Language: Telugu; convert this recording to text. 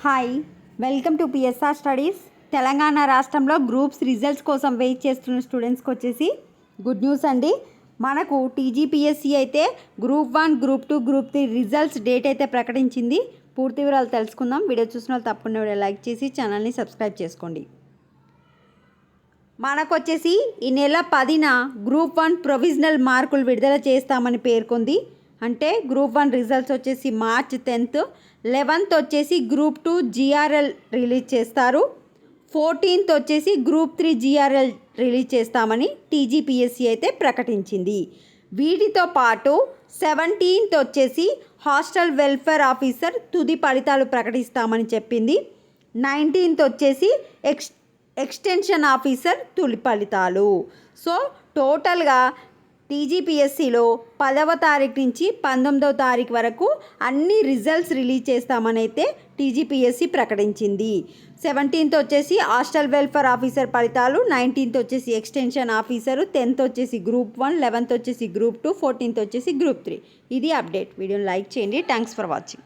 Hi, welcome to PSR studies. Telangana రాష్ట్రంలో గ్రూప్స్ రిజల్ట్స్ కోసం వెయిట్ చేస్తున్న స్టూడెంట్స్కి వచ్చేసి గుడ్ న్యూస్ అండి. మనకు టీజీపీఎస్సీ అయితే group 1, group 2, group 3 results date అయితే ప్రకటించింది. పూర్తి వివరాలు తెలుసుకుందాం. వీడియో చూసిన వాళ్ళు తప్పకుండా వీడియో లైక్ చేసి ఛానల్ని సబ్స్క్రైబ్ చేసుకోండి. మనకు వచ్చేసి ఈ నెల 10న గ్రూప్ 1 ప్రొవిజనల్ మార్కులు విడుదల చేస్తామని పేర్కొంది. అంటే గ్రూప్ 1 రిజల్ట్స్ వచ్చేసి మార్చ్ 10th, 11th వచ్చేసి గ్రూప్ 2 జిఆర్ఎల్ రిలీజ్ చేస్తారు. 14th వచ్చేసి గ్రూప్ 3 జిఆర్ఎల్ రిలీజ్ చేస్తామని టీజీపీఎస్సీ అయితే ప్రకటించింది. వీటితో పాటు 17th వచ్చేసి హాస్టల్ వెల్ఫేర్ ఆఫీసర్ తుది ఫలితాలు ప్రకటిస్తామని చెప్పింది. 19th వచ్చేసి ఎక్స్టెన్షన్ ఆఫీసర్ తుది ఫలితాలు. సో టోటల్గా టీజీపీఎస్సీలో 10వ తారీఖు నుంచి 19వ తారీఖు వరకు అన్ని రిజల్ట్స్ రిలీజ్ చేస్తామని అయితే టీజీపీఎస్సీ ప్రకటించింది. 17th వచ్చేసి హాస్టల్ వెల్ఫేర్ ఆఫీసర్ ఫలితాలు, 19th వచ్చేసి ఎక్స్టెన్షన్ ఆఫీసరు, 10th వచ్చేసి గ్రూప్ 1, 11th వచ్చేసి గ్రూప్ 2, 14th వచ్చేసి గ్రూప్ 3. ఇది అప్డేట్. వీడియోని లైక్ చేయండి. Thanks for watching.